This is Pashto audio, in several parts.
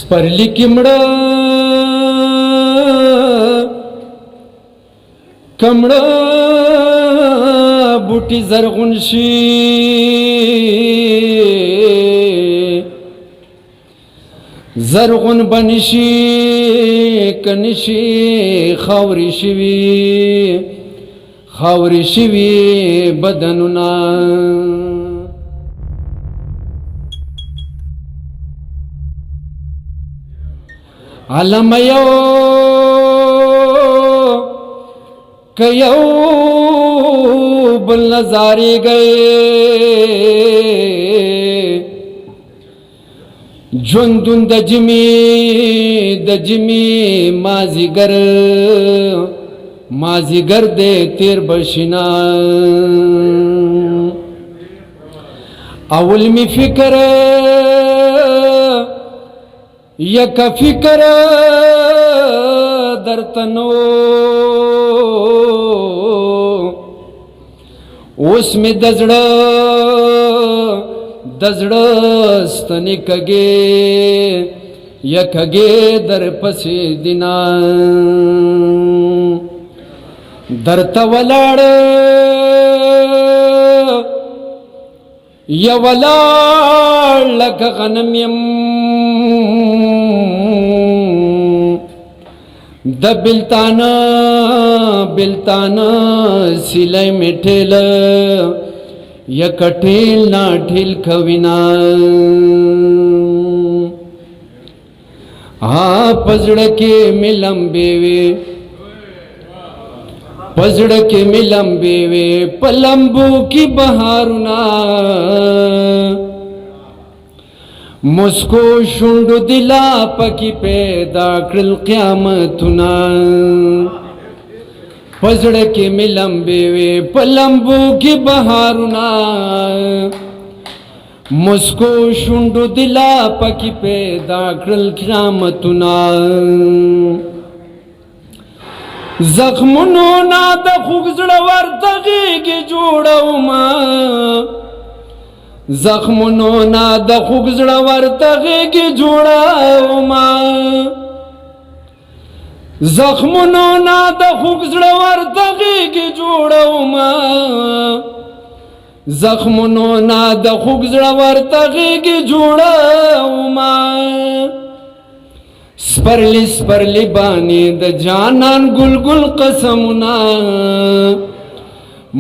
سپرلی کمړه کمړه بوټي زرغون شي زرغون بنشي کنشي خاوري شوي بدنونه علم یو کیو بل نظاری گئے جوندون دجمی مازیگر دے تیر بشنا اول می فکر یک فکر درتنو اوس می دزړه ستنی کګي یکګي در پسې دینا درته ولاړ یا ولاړ لک غنم یم د بلتانا سیلای میټل یا کټیل نا ټیل خوینا پزړه کې ملم بیوی پلمبو کی بهارنا مسکو شونډو دلا پکی پیدا کړل قیامتونه پزړه کې ملم بیوی پلمبو کی بهارنا مسکو شونډو دلا پکی پیدا کړل قیامتونه زخمونو نا د خوږ زړه ورته غېږې جوړومه زخمونو نا د خوږ زړه ورته غېږې جوړومه زخمونو نا د خوږ زړه ورته غېږې جوړومه زخمونو نا د خوږ زړه ورته غېږې جوړومه سپرلی بانی د جانان گل قسمنا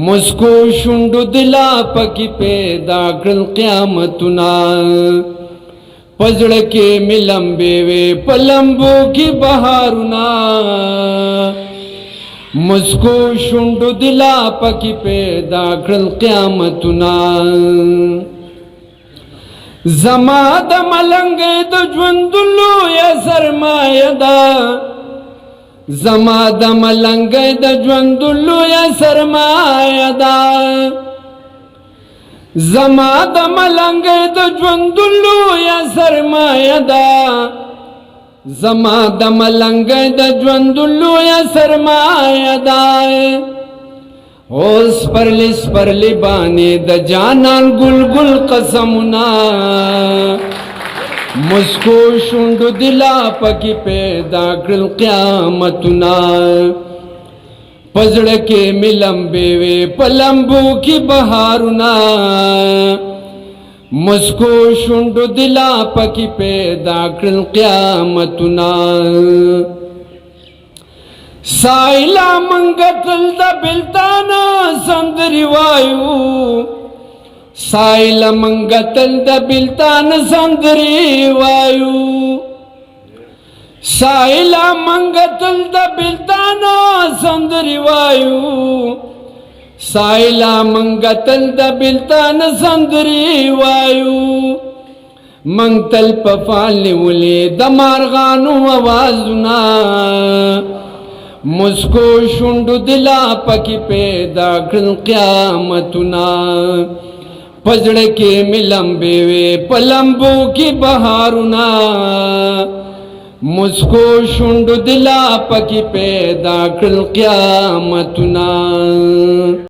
مسکو شونډو دلا پکی پیدا کړل قیامتنا پزړه کې ملم بیوی پلمبو کې بهارنا مسکو شونډو دلا پکی پیدا کړل قیامتنا زما د ملنګ د ژوندلو یا سرمایه ده زما د ملنګ د ژوندلو یا سرمایه ده زما د ملنګ د ژوندلو یا سرمایه ده زما د ملنګ د ژوندلو یا سرمایه ده اوس پرلی بانی د جانان گل قسمنا مسکو شونډو دلا پکی پیدا کړل قیامتنا پزړه کې ملم بیوی پلمبو کې بهارنا مسکو شونډو دلا پکی پیدا کړل قیامتنا سایلا منګتل د بلتانا سندري وایو سایلا منګتل د بلتانا سندري وایو سایلا منګتل د بلتانا سندري وایو سایلا منګتل د بلتانا سندري وایو منګتل په فال ولې د مارغانو आवाजونه مسکو شونډو دلا پکی پیدا کړل قیامتنا پزړه کې ملم بیوی پلمبو کې بهارنا مسکو شونډو دلا پکی پیدا کړل قیامتنا